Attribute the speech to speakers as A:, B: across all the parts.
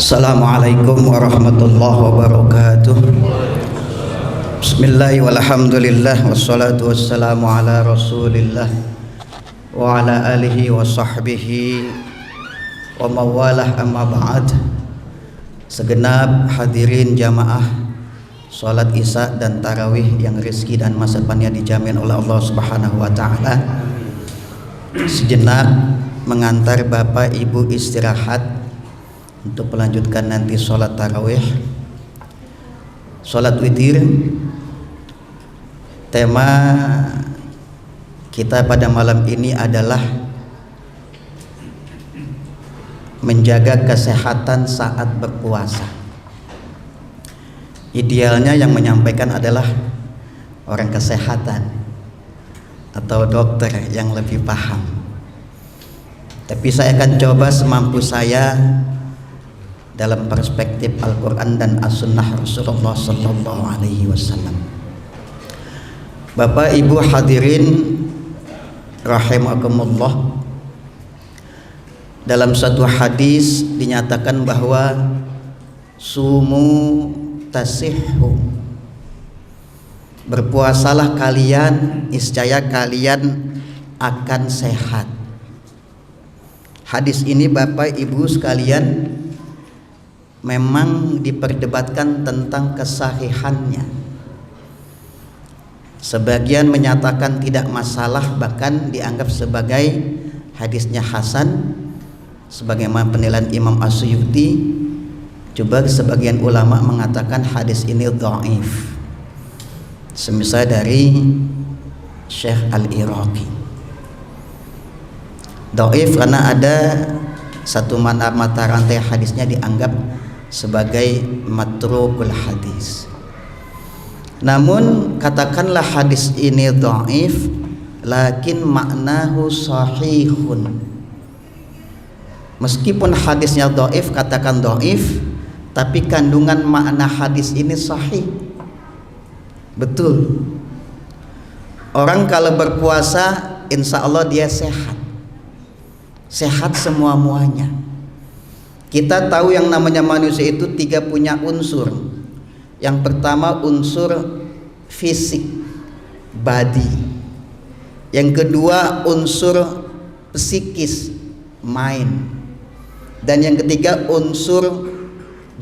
A: Assalamualaikum warahmatullahi wabarakatuh. Bismillah walhamdulillah wassalatu wassalamu ala rasulillah wa ala alihi wa sahbihi wa mawalah, amma ba'd. Segenap hadirin jamaah salat isya dan tarawih yang rezeki dan masa depannya dijamin oleh Allah Subhanahu wa taala. Sejenak mengantar Bapak Ibu istirahat untuk melanjutkan nanti sholat tarawih, sholat witir. Tema kita pada malam ini adalah menjaga kesehatan saat berpuasa. Idealnya yang menyampaikan adalah orang kesehatan atau dokter yang lebih paham, tapi saya akan coba semampu saya dalam perspektif Al-Quran dan As-Sunnah Rasulullah Sallallahu Alaihi Wasallam. Bapak Ibu hadirin rahimakumullah, dalam satu hadis dinyatakan bahwa sumu tasihhu, berpuasalah kalian niscaya kalian akan sehat. Hadis ini Bapak Ibu sekalian memang diperdebatkan tentang kesahihannya. Sebagian menyatakan tidak masalah, bahkan dianggap sebagai hadisnya hasan, sebagaimana penilaian Imam As-Suyuti. Coba sebagian ulama mengatakan hadis ini dhaif, semisal dari Syekh Al-Iraqi. Dhaif karena ada satu mata rantai hadisnya dianggap sebagai matrukul hadis. Namun katakanlah hadis ini dhaif, lakin maknahu sahihun. Meskipun hadisnya dhaif, katakan dhaif, tapi kandungan makna hadis ini sahih. Betul. Orang kalau berpuasa insya Allah dia sehat. Sehat semua-muanya. Kita tahu yang namanya manusia itu punya unsur. Yang pertama unsur fisik, body. Yang kedua unsur psikis, mind. Dan yang ketiga unsur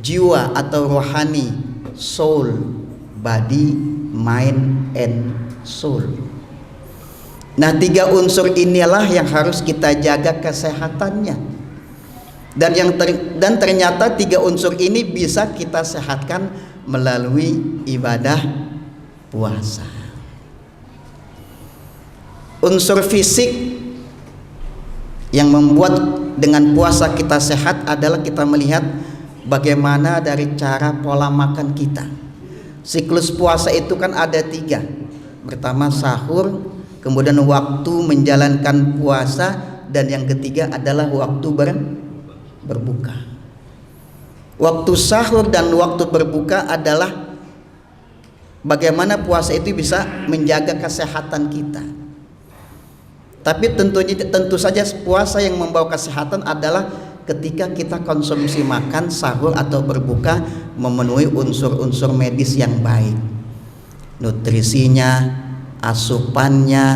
A: jiwa atau rohani, soul, body, mind, and soul. Nah, tiga unsur inilah yang harus kita jaga kesehatannya. Dan ternyata tiga unsur ini bisa kita sehatkan melalui ibadah puasa. Unsur fisik yang membuat dengan puasa kita sehat adalah kita melihat bagaimana dari cara pola makan kita. Siklus puasa itu kan ada tiga. Pertama sahur, kemudian waktu menjalankan puasa, dan yang ketiga adalah waktu berbuka. Waktu sahur dan waktu berbuka adalah bagaimana puasa itu bisa menjaga kesehatan kita. Tapi tentu saja puasa yang membawa kesehatan adalah ketika kita konsumsi makan sahur atau berbuka memenuhi unsur-unsur medis yang baik. Nutrisinya, asupannya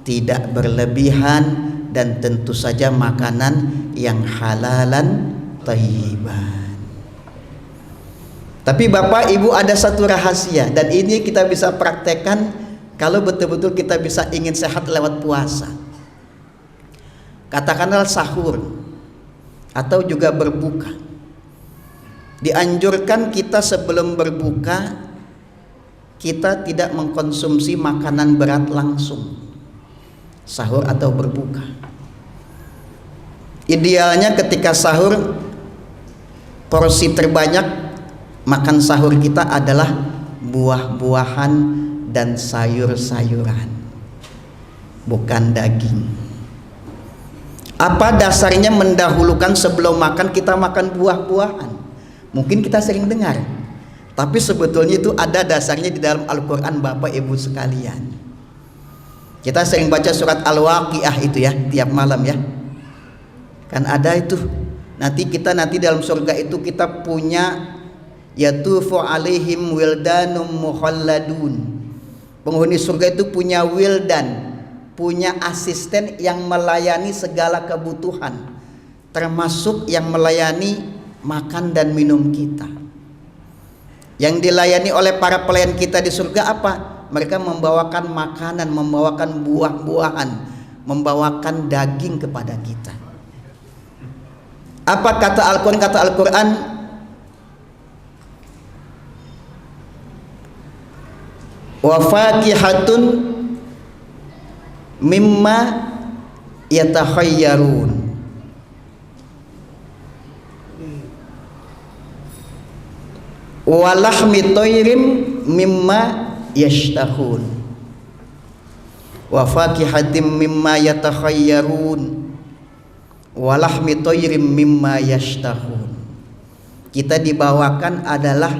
A: tidak berlebihan, dan tentu saja makanan yang halalan thayyiban. Tapi Bapak Ibu ada satu rahasia, dan ini kita bisa praktekkan kalau betul-betul kita bisa ingin sehat lewat puasa. Katakanlah sahur atau juga berbuka. Dianjurkan kita sebelum berbuka kita tidak mengkonsumsi makanan berat langsung, sahur atau berbuka. Idealnya ketika sahur, porsi terbanyak makan sahur kita adalah buah-buahan dan sayur-sayuran, bukan daging. Apa dasarnya mendahulukan sebelum makan kita makan buah-buahan? Mungkin kita sering dengar, tapi sebetulnya itu ada dasarnya di dalam Al-Quran Bapak Ibu sekalian. Kita sering baca surat Al-Waqiah itu ya, tiap malam ya. Kan ada itu Nanti dalam surga itu kita punya yatufu alaihim wildanum mukhalladun. Penghuni surga itu punya wildan, punya asisten yang melayani segala kebutuhan, termasuk yang melayani makan dan minum kita. Yang dilayani oleh para pelayan kita di surga apa? Mereka membawakan makanan, membawakan buah-buahan, membawakan daging kepada kita. Apa kata Al-Quran? Kata Al-Quran, wa fakihatun mimma yatakhayyarun. Wa lahmi tayrim mimma yashtahun. Wa fakihatin mimma yatakhayyarun. Wa lahmi tayrim mimma yashtahun. Kita dibawakan adalah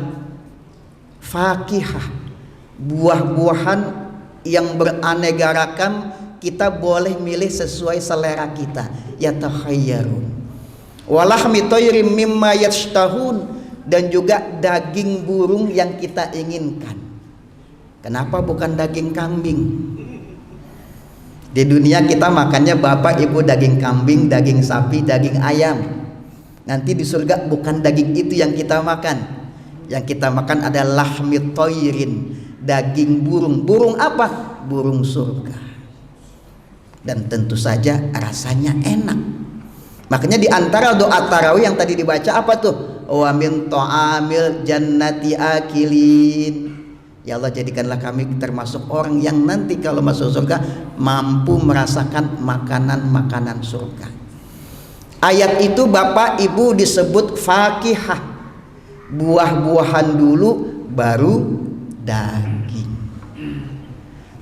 A: fakihah, buah-buahan yang beraneka ragam. Kita boleh milih sesuai selera kita. Yatakhayyarun. Wa lahmi tayrim mimma yashtahun. Dan juga daging burung yang kita inginkan. Kenapa bukan daging kambing? Di dunia kita makannya bapak ibu daging kambing, daging sapi, daging ayam. Nanti di surga bukan daging itu yang kita makan. Yang kita makan adalah lahmi toirin, daging burung. Burung apa? Burung surga. Dan tentu saja rasanya enak. Makanya di antara doa tarawih yang tadi dibaca apa tuh? Wa min ta'amil jannati akilin. Ya Allah, jadikanlah kami termasuk orang yang nanti kalau masuk surga mampu merasakan makanan-makanan surga. Ayat itu Bapak Ibu disebut fakihah, buah-buahan dulu baru daging.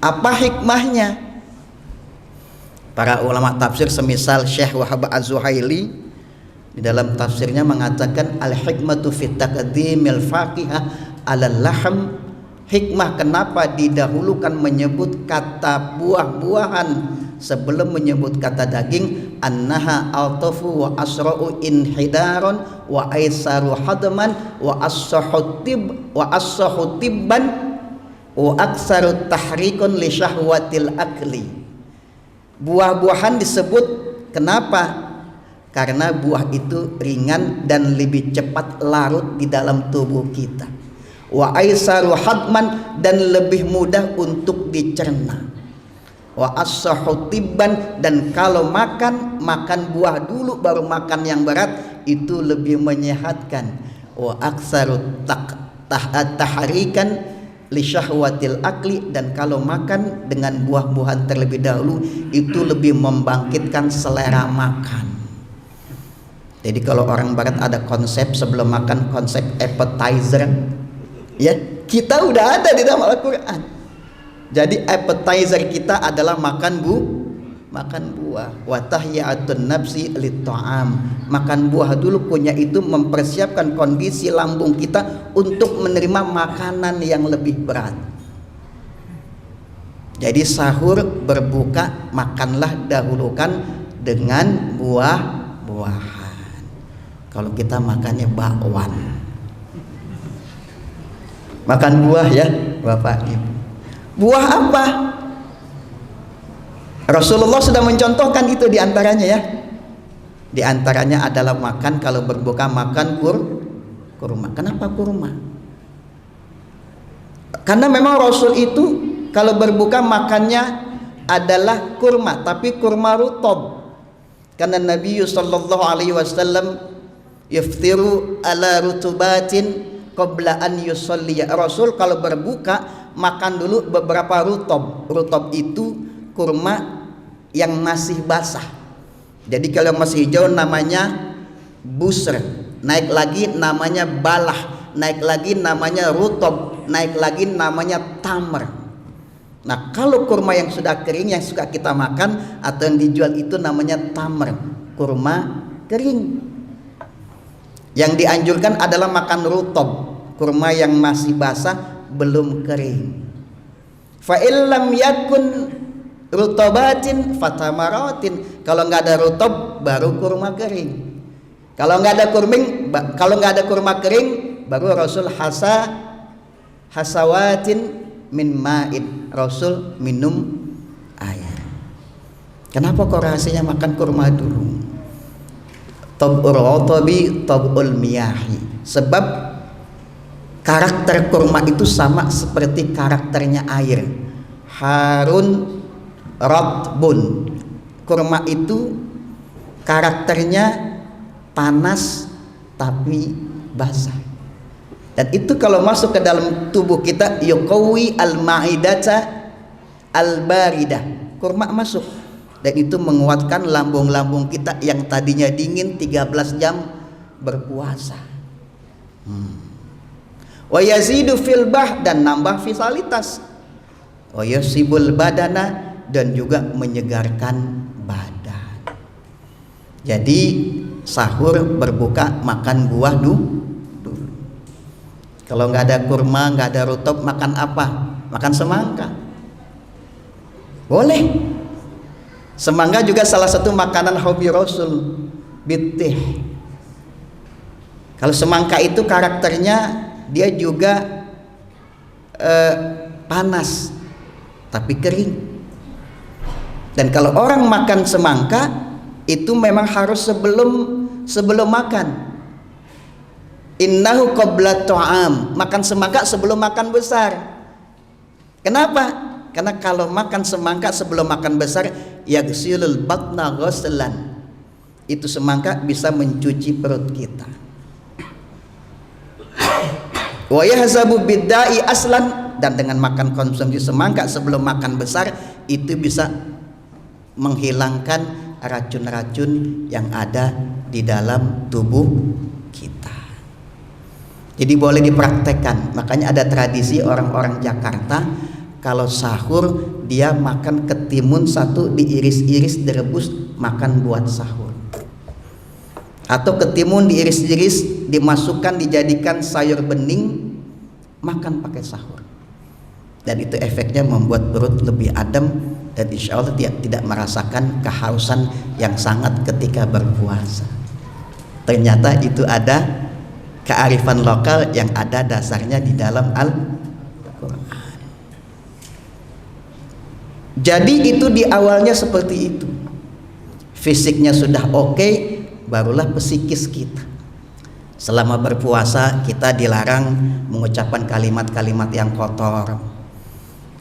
A: Apa hikmahnya? Para ulama tafsir semisal Syekh Wahab Az-Zuhaili di dalam tafsirnya mengatakan al-hikmatu fit taqdimil faqihah 'alal lahm. Hikmah kenapa didahulukan menyebut kata buah-buahan sebelum menyebut kata daging, annaha altafu wa asra'u inhidaron wa aisaru hadman wa as-sahhu tibban wa aksaru tahrikun li syahwatil akli. Buah-buahan disebut kenapa? Karena buah itu ringan dan lebih cepat larut di dalam tubuh kita. Wa aisaru hadman, dan lebih mudah untuk dicerna. Wa as-sahhu tibban, dan kalau makan buah dulu baru makan yang berat itu lebih menyehatkan. Wa aksaru tahrikan li syahwatil akli, dan kalau makan dengan buah-buahan terlebih dahulu itu lebih membangkitkan selera makan. Jadi kalau orang barat ada konsep sebelum makan, konsep appetizer, ya kita udah ada di dalam Al-Quran. Jadi appetizer kita adalah makan buah. Wa tahyatun nafsi lit-ta'am. Makan buah dulu punya itu mempersiapkan kondisi lambung kita untuk menerima makanan yang lebih berat. Jadi sahur berbuka makanlah dahulukan dengan buah-buahan. Kalau kita makannya bakwan, makan buah ya Bapak Ibu. Buah apa? Rasulullah sudah mencontohkan itu diantaranya ya. Diantaranya adalah makan kalau berbuka makan kurma. Kenapa kurma? Karena memang Rasul itu kalau berbuka makannya adalah kurma, tapi kurma rutob. Karena Nabi sallallahu alaihi wasallam yaftiru ala rutubatin qabla an yusalli. Rasul kalau berbuka makan dulu beberapa rutob. Rutob itu kurma yang masih basah. Jadi kalau masih hijau namanya busr, naik lagi namanya balah, naik lagi namanya rutob, naik lagi namanya tamr. Nah kalau kurma yang sudah kering yang suka kita makan atau yang dijual itu namanya tamr, kurma kering. Yang dianjurkan adalah makan rutob, kurma yang masih basah belum kering. Fa illam yakun rutobatin fatamaratin, kalau nggak ada rutob baru kurma kering. Kalau nggak ada kurma kering, baru Rasul hasawatin min ma'in, Rasul minum air. Kenapa kok rahasianya makan kurma dulu? Tab'ur rotobi tab'ul miyahi. Sebab karakter kurma itu sama seperti karakternya air. Harun ratbun. Kurma itu karakternya panas tapi basah. Dan itu kalau masuk ke dalam tubuh kita, yuqawi al-ma'idata al-baridah. Kurma masuk dan itu menguatkan lambung-lambung kita yang tadinya dingin 13 jam berpuasa. Wa yazidu fil bah, dan nambah vitalitas. Wa yasibul badana, dan juga menyegarkan badan. Jadi sahur berbuka makan buah dulu. Kalau nggak ada kurma, nggak ada rutop, makan apa? Makan semangka. Boleh. Semangka juga salah satu makanan hobi Rasul, bitih. Kalau semangka itu karakternya dia juga panas tapi kering. Dan kalau orang makan semangka itu memang harus sebelum makan. Innahu qabla ta'am, makan semangka sebelum makan besar. Kenapa? Karena kalau makan semangka sebelum makan besar, yaghsilul batna ghuslan, itu semangka bisa mencuci perut kita. Wa yahzabu biddai aslan, dan dengan makan konsumsi semangka sebelum makan besar itu bisa menghilangkan racun-racun yang ada di dalam tubuh kita. Jadi boleh dipraktekkan. Makanya ada tradisi orang-orang Jakarta, kalau sahur dia makan ketimun satu, diiris-iris, direbus, makan buat sahur. Atau ketimun diiris-iris, dimasukkan, dijadikan sayur bening, makan pakai sahur. Dan itu efeknya membuat perut lebih adem, dan insya Allah tidak merasakan kehausan yang sangat ketika berpuasa. Ternyata itu ada kearifan lokal yang ada dasarnya di dalam Al-Quran. Jadi itu di awalnya seperti itu. Fisiknya sudah oke, barulah psikis kita. Selama berpuasa kita dilarang mengucapkan kalimat-kalimat yang kotor.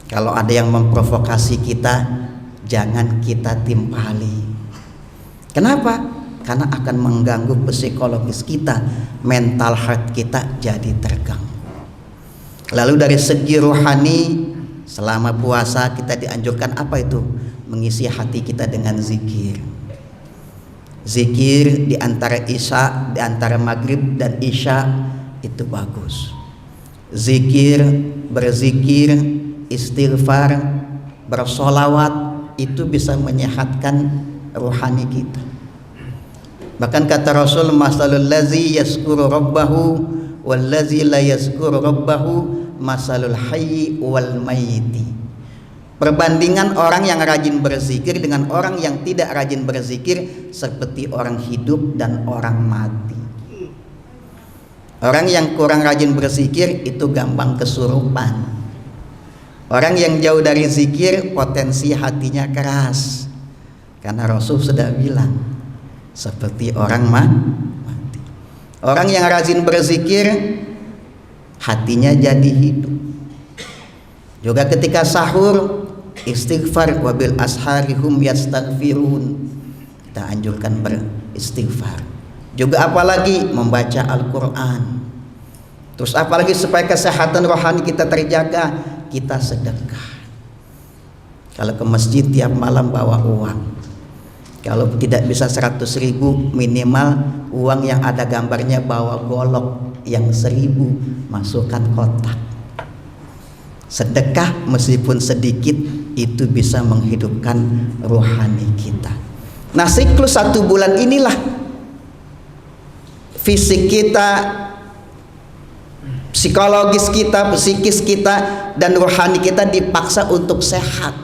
A: Kalau ada yang memprovokasi kita, jangan kita timpali. Kenapa? Karena akan mengganggu psikologis kita, mental health kita jadi terganggu. Lalu dari segi rohani, selama puasa kita dianjurkan apa itu? Mengisi hati kita dengan zikir. Zikir di antara isya, di antara maghrib dan isya itu bagus. Zikir, berzikir, istighfar, bersolawat itu bisa menyehatkan rohani kita. Bahkan kata Rasul, masalul ladzi yazkuru rabbahu wal ladzi la yazkuru rabbahu masalul hayyi wal mayyiti. Perbandingan orang yang rajin berzikir dengan orang yang tidak rajin berzikir seperti orang hidup dan orang mati. Orang yang kurang rajin berzikir itu gampang kesurupan. Orang yang jauh dari zikir potensi hatinya keras. Karena Rasul sudah bilang seperti orang mati. Orang yang rajin berzikir hatinya jadi hidup. Juga ketika sahur istighfar, wabil asharihum yastaghfirun, kita anjurkan beristighfar. Juga apalagi membaca Al-Quran. Terus apalagi supaya kesehatan rohani kita terjaga, kita sedekah. Kalau ke masjid tiap malam bawa uang. Kalau tidak bisa 100.000, minimal uang yang ada gambarnya bawa golok yang 1.000, masukkan kotak. Sedekah meskipun sedikit itu bisa menghidupkan rohani kita. Nah, siklus 1 bulan inilah fisik kita, psikologis kita, psikis kita, dan rohani kita dipaksa untuk sehat.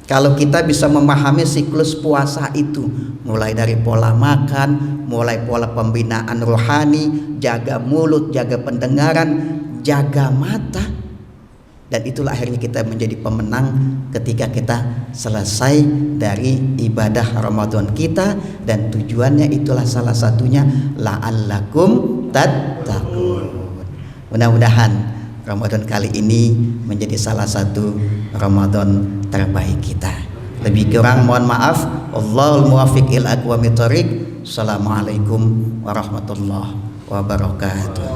A: Kalau kita bisa memahami siklus puasa itu, mulai dari pola makan, mulai pola pembinaan rohani, jaga mulut, jaga pendengaran, jaga mata, dan itulah akhirnya kita menjadi pemenang ketika kita selesai dari ibadah Ramadan kita, dan tujuannya itulah salah satunya la'allakum tattaqun. Mudah-mudahan Ramadan kali ini menjadi salah satu Ramadan terbaik kita. Lebih kurang mohon maaf. Allahul muwaffiq ila aqwamit thoriq. Assalamualaikum warahmatullahi wabarakatuh.